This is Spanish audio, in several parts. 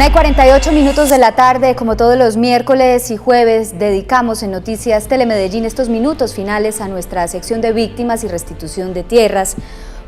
1:48 de la tarde, como todos los miércoles y jueves, dedicamos en Noticias Telemedellín estos minutos finales a nuestra sección de víctimas y restitución de tierras.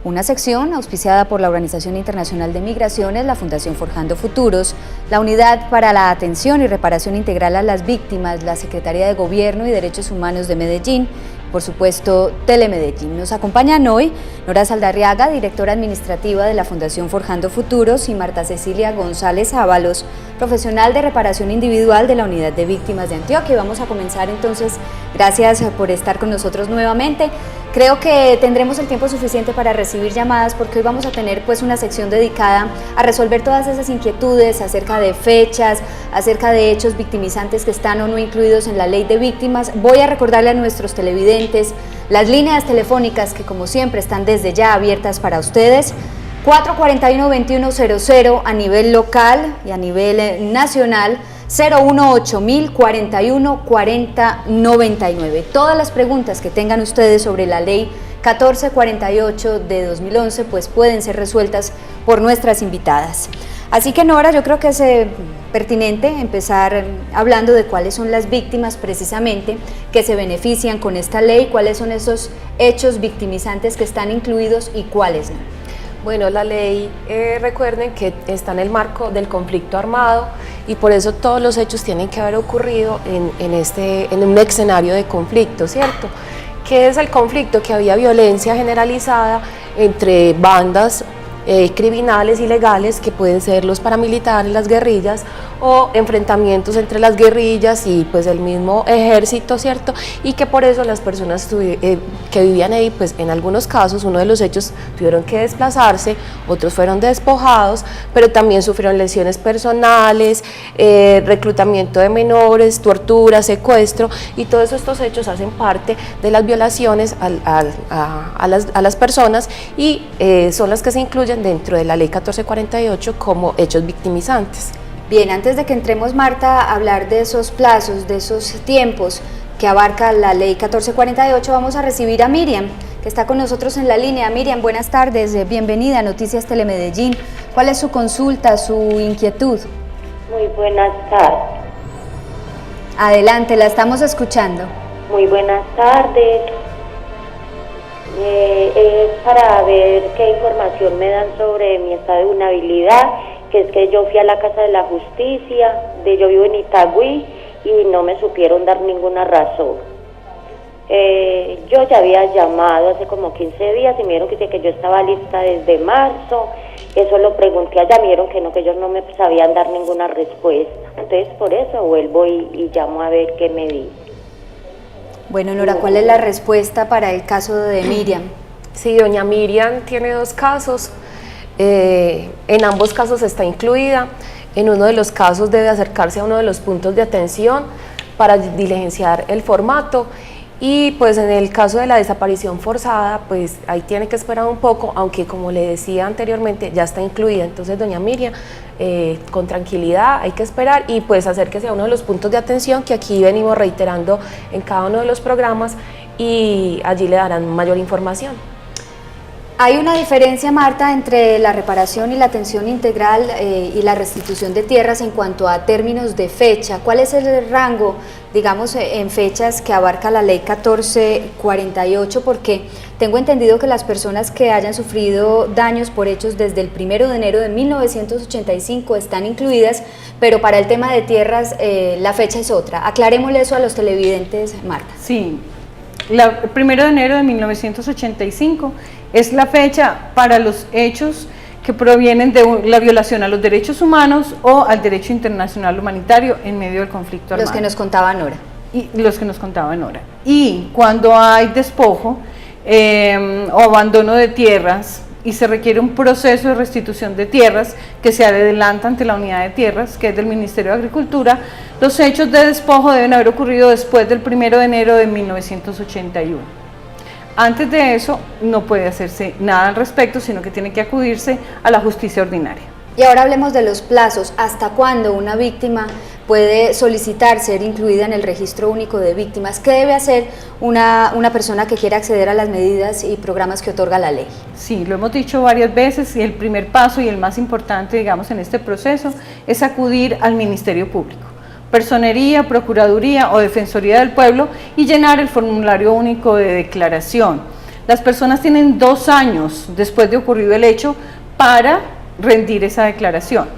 Una sección auspiciada por la Organización Internacional de Migraciones, la Fundación Forjando Futuros, la Unidad para la Atención y Reparación Integral a las Víctimas, la Secretaría de Gobierno y Derechos Humanos de Medellín, por supuesto, Telemedellín. Nos acompañan hoy Nora Saldarriaga, directora administrativa de la Fundación Forjando Futuros, y Marta Cecilia González Ábalos, profesional de reparación individual de la Unidad de Víctimas de Antioquia. Y vamos a comenzar entonces. Gracias por estar con nosotros nuevamente. Creo que tendremos el tiempo suficiente para recibir llamadas, porque hoy vamos a tener pues una sección dedicada a resolver todas esas inquietudes acerca de fechas, acerca de hechos victimizantes que están o no incluidos en la ley de víctimas. Voy a recordarle a nuestros televidentes las líneas telefónicas que, como siempre, están desde ya abiertas para ustedes. 441-2100 a nivel local y a nivel nacional, 018.000 41 40 99. Todas las preguntas que tengan ustedes sobre la ley 1448 de 2011 pues pueden ser resueltas por nuestras invitadas. Así que, Nora, yo creo que es pertinente empezar hablando de cuáles son las víctimas precisamente que se benefician con esta ley, cuáles son esos hechos victimizantes que están incluidos y cuáles no. Bueno, la ley, recuerden que está en el marco del conflicto armado y por eso todos los hechos tienen que haber ocurrido en un escenario de conflicto, ¿cierto? ¿Qué es el conflicto? Que había violencia generalizada entre bandas criminales ilegales, que pueden ser los paramilitares, las guerrillas, o enfrentamientos entre las guerrillas y pues el mismo ejército, ¿cierto? Y que por eso las personas que vivían ahí, pues en algunos casos, uno de los hechos, tuvieron que desplazarse, otros fueron despojados, pero también sufrieron lesiones personales, reclutamiento de menores, tortura, secuestro, y todos estos hechos hacen parte de las violaciones a las personas y son las que se incluyen dentro de la ley 1448 como hechos victimizantes. Bien, antes de que entremos, Marta, a hablar de esos plazos, de esos tiempos que abarca la ley 1448, vamos a recibir a Miriam, que está con nosotros en la línea. Miriam, buenas tardes, bienvenida a Noticias Telemedellín. ¿Cuál es su consulta, su inquietud? Muy buenas tardes. Adelante, la estamos escuchando. Muy buenas tardes. Es para ver qué información me dan sobre mi estado de vulnerabilidad, que es que yo fui a la Casa de la Justicia, yo vivo en Itagüí y no me supieron dar ninguna razón. Yo ya había llamado hace como 15 días y me dijeron que yo estaba lista desde marzo. Eso lo pregunté allá, me dijeron que no, que ellos no me sabían dar ninguna respuesta. Entonces por eso vuelvo y llamo a ver qué me dicen. Bueno, Nora, ¿cuál es la respuesta para el caso de Miriam? Sí, doña Miriam tiene dos casos, en ambos casos está incluida. En uno de los casos debe acercarse a uno de los puntos de atención para diligenciar el formato, y pues en el caso de la desaparición forzada, pues ahí tiene que esperar un poco, aunque como le decía anteriormente, ya está incluida. Entonces, doña Miriam, con tranquilidad, hay que esperar y pues acérquese a uno de los puntos de atención que aquí venimos reiterando en cada uno de los programas, y allí le darán mayor información. Hay una diferencia, Marta, entre la reparación y la atención integral y la restitución de tierras en cuanto a términos de fecha. ¿Cuál es el rango, digamos, en fechas que abarca la ley 1448? Porque tengo entendido que las personas que hayan sufrido daños por hechos desde el 1 de enero de 1985 están incluidas, pero para el tema de tierras la fecha es otra. Aclarémosle eso a los televidentes, Marta. Sí, el 1 de enero de 1985 es la fecha para los hechos que provienen de la violación a los derechos humanos o al derecho internacional humanitario en medio del conflicto armado. Los que nos contaba Nora. Y cuando hay despojo o abandono de tierras y se requiere un proceso de restitución de tierras que se adelanta ante la unidad de tierras, que es del Ministerio de Agricultura, los hechos de despojo deben haber ocurrido después del 1 de enero de 1981. Antes de eso no puede hacerse nada al respecto, sino que tiene que acudirse a la justicia ordinaria. Y ahora hablemos de los plazos. ¿Hasta cuándo una víctima puede solicitar ser incluida en el registro único de víctimas. ¿Qué debe hacer una persona que quiera acceder a las medidas y programas que otorga la ley? Sí, lo hemos dicho varias veces, y el primer paso y el más importante, digamos, en este proceso es acudir al Ministerio Público, Personería, Procuraduría o Defensoría del Pueblo, y llenar el formulario único de declaración. Las personas tienen 2 años después de ocurrido el hecho para rendir esa declaración,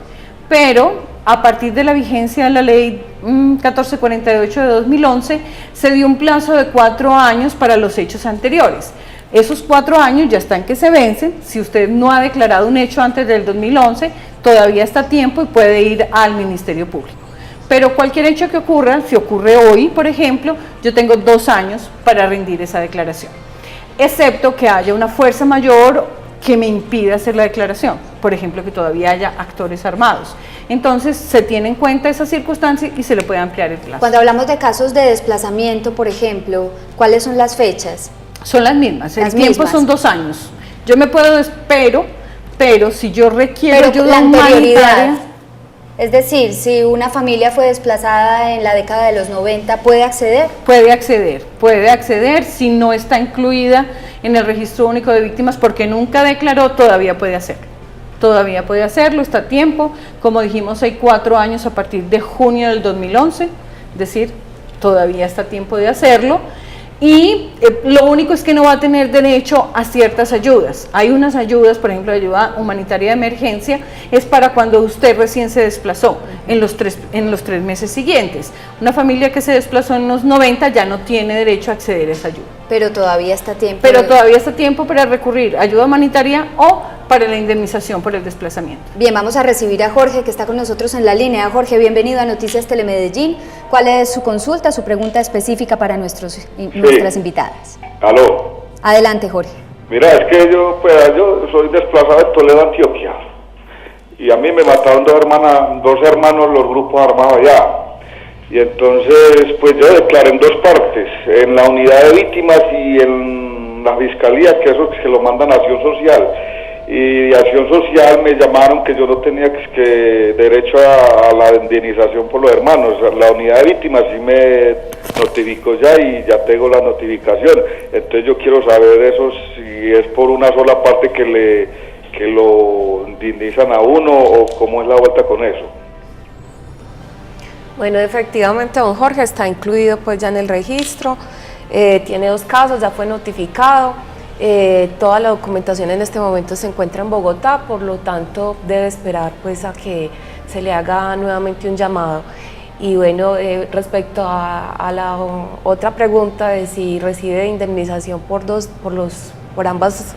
pero a partir de la vigencia de la ley 1448 de 2011 se dio un plazo de 4 años para los hechos anteriores. Esos 4 años ya están que se vencen. Si usted no ha declarado un hecho antes del 2011, todavía está a tiempo y puede ir al Ministerio Público. Pero cualquier hecho que ocurra, si ocurre hoy, por ejemplo, yo tengo 2 años para rendir esa declaración, excepto que haya una fuerza mayor que me impida hacer la declaración, por ejemplo, que todavía haya actores armados. Entonces, se tiene en cuenta esa circunstancia y se le puede ampliar el plazo. Cuando hablamos de casos de desplazamiento, por ejemplo, ¿cuáles son las fechas? Son las mismas, el tiempo son 2 años. Yo me puedo, pero si yo requiero ayuda humanitaria. Es decir, si una familia fue desplazada en la década de los 90, ¿puede acceder? Puede acceder si no está incluida en el registro único de víctimas porque nunca declaró, todavía puede hacerlo, está a tiempo. Como dijimos, hay 4 años a partir de junio del 2011, es decir, todavía está a tiempo de hacerlo. Y lo único es que no va a tener derecho a ciertas ayudas. Hay unas ayudas, por ejemplo, ayuda humanitaria de emergencia, es para cuando usted recién se desplazó, en los 3 meses siguientes. Una familia que se desplazó en los 90 ya no tiene derecho a acceder a esa ayuda. Pero todavía está a tiempo. Todavía está a tiempo para recurrir a ayuda humanitaria o para la indemnización por el desplazamiento. Bien, vamos a recibir a Jorge, que está con nosotros en la línea. Jorge, bienvenido a Noticias Telemedellín. ¿Cuál es su consulta, su pregunta específica para nuestras invitadas? Aló. Adelante, Jorge. Mira, es que yo soy desplazado de Toledo, Antioquia, y a mí me mataron 2 hermanos los grupos armados allá. Y entonces, pues yo declaré en 2 partes, en la unidad de víctimas y en la fiscalía, que eso se lo mandan a Acción Social. Y de Acción Social me llamaron que yo no tenía que derecho a la indemnización por los hermanos. La unidad de víctimas sí me notificó ya y ya tengo la notificación. Entonces yo quiero saber eso, si es por una sola parte que lo indemnizan a uno o cómo es la vuelta con eso. Bueno, efectivamente, don Jorge está incluido pues ya en el registro, tiene 2 casos, ya fue notificado, toda la documentación en este momento se encuentra en Bogotá, por lo tanto debe esperar pues a que se le haga nuevamente un llamado. Y bueno, respecto a la otra pregunta de si recibe indemnización por ambos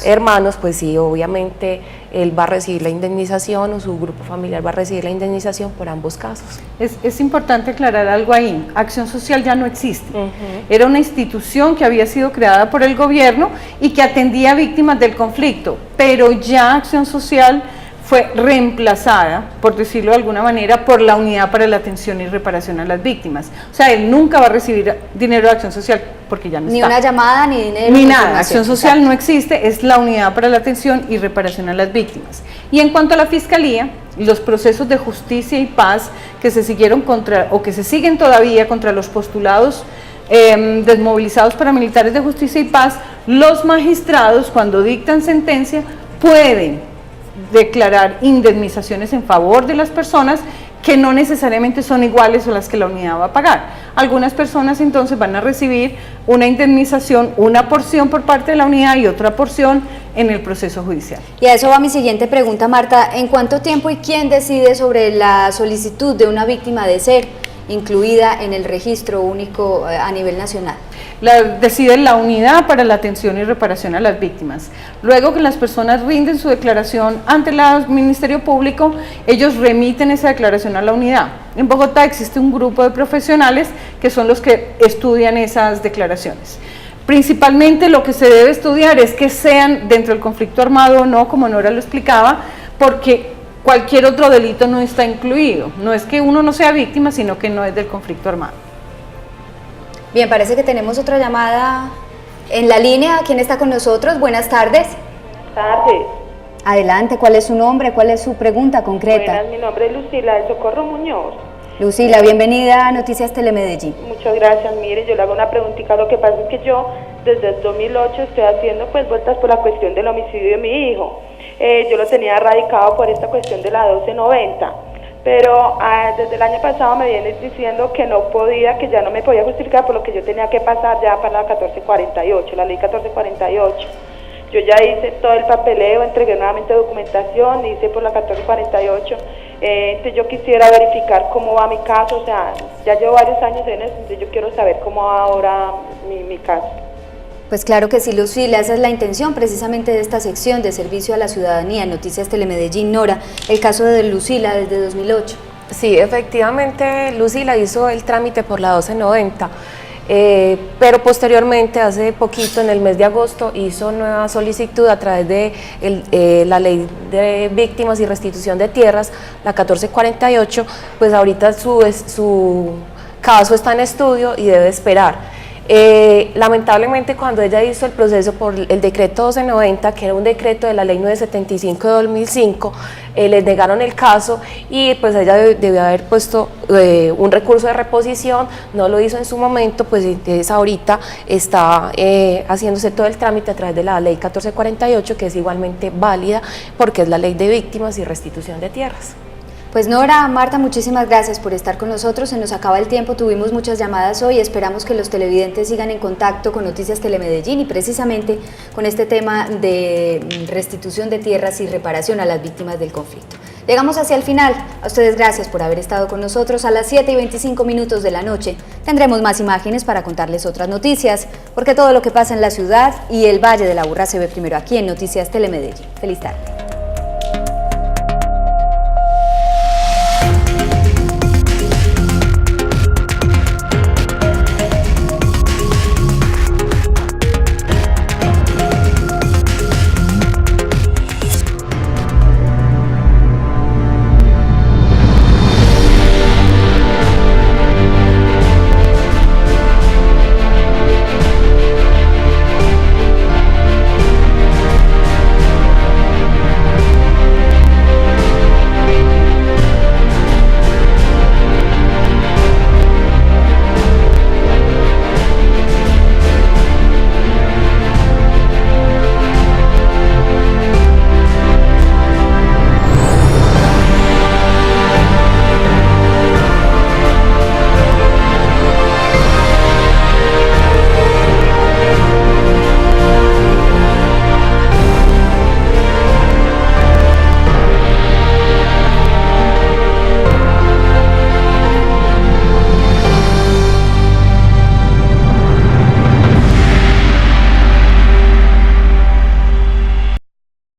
hermanos, pues sí, obviamente él va a recibir la indemnización o su grupo familiar va a recibir la indemnización por ambos casos. Es importante aclarar algo ahí. Acción Social ya no existe. Era una institución que había sido creada por el gobierno y que atendía a víctimas del conflicto, pero ya Acción Social fue reemplazada, por decirlo de alguna manera, por la Unidad para la Atención y Reparación a las Víctimas. O sea, él nunca va a recibir dinero de Acción Social porque ya no está. Ni una llamada, ni dinero. Ni nada, Acción Social no existe, es la Unidad para la Atención y Reparación a las Víctimas. Y en cuanto a la Fiscalía, los procesos de justicia y paz que se siguieron que se siguen todavía contra los postulados desmovilizados paramilitares de justicia y paz, los magistrados, cuando dictan sentencia, pueden declarar indemnizaciones en favor de las personas que no necesariamente son iguales a las que la unidad va a pagar. Algunas personas entonces van a recibir una indemnización, una porción por parte de la unidad y otra porción en el proceso judicial. Y a eso va mi siguiente pregunta, Marta. ¿En cuánto tiempo y quién decide sobre la solicitud de una víctima de ser incluida en el registro único a nivel nacional? Decide la Unidad para la Atención y Reparación a las Víctimas. Luego que las personas rinden su declaración ante el Ministerio Público, ellos remiten esa declaración a la unidad. En Bogotá existe un grupo de profesionales que son los que estudian esas declaraciones. Principalmente lo que se debe estudiar es que sean dentro del conflicto armado o no, como Nora lo explicaba, porque cualquier otro delito no está incluido. No es que uno no sea víctima, sino que no es del conflicto armado. Bien, parece que tenemos otra llamada en la línea. ¿Quién está con nosotros? Buenas tardes. Tardes. Adelante, ¿cuál es su nombre? ¿Cuál es su pregunta concreta? Buenas, mi nombre es Lucila del Socorro Muñoz. Lucila, bienvenida a Noticias Telemedellín. Muchas gracias. Mire, yo le hago una preguntita. Lo que pasa es que yo desde el 2008 estoy haciendo pues vueltas por la cuestión del homicidio de mi hijo. Yo lo tenía radicado por esta cuestión de la 1290, pero desde el año pasado me vienen diciendo que no podía, que ya no me podía justificar por lo que yo tenía que pasar ya para la 1448, la ley 1448. Yo ya hice todo el papeleo, entregué nuevamente documentación, hice por la 1448. Entonces yo quisiera verificar cómo va mi caso, o sea, ya llevo varios años en eso, entonces yo quiero saber cómo va ahora mi caso. Pues claro que sí, Lucila, esa es la intención precisamente de esta sección de servicio a la ciudadanía, Noticias Telemedellín. Nora, el caso de Lucila desde 2008. Sí, efectivamente Lucila hizo el trámite por la 1290. Pero posteriormente, hace poquito, en el mes de agosto, hizo nueva solicitud a través de la ley de víctimas y restitución de tierras, la 1448, pues ahorita su caso está en estudio y debe esperar. Lamentablemente, cuando ella hizo el proceso por el decreto 1290, que era un decreto de la ley 975 de 2005, le negaron el caso y pues ella debió haber puesto un recurso de reposición, no lo hizo en su momento, pues entonces ahorita está haciéndose todo el trámite a través de la ley 1448, que es igualmente válida porque es la ley de víctimas y restitución de tierras. Pues Nora, Marta, muchísimas gracias por estar con nosotros, se nos acaba el tiempo, tuvimos muchas llamadas hoy, esperamos que los televidentes sigan en contacto con Noticias Telemedellín y precisamente con este tema de restitución de tierras y reparación a las víctimas del conflicto. Llegamos hacia el final, a ustedes gracias por haber estado con nosotros. A las 7:25 de la noche tendremos más imágenes para contarles otras noticias, porque todo lo que pasa en la ciudad y el Valle de la Aburrá se ve primero aquí en Noticias Telemedellín. Feliz tarde.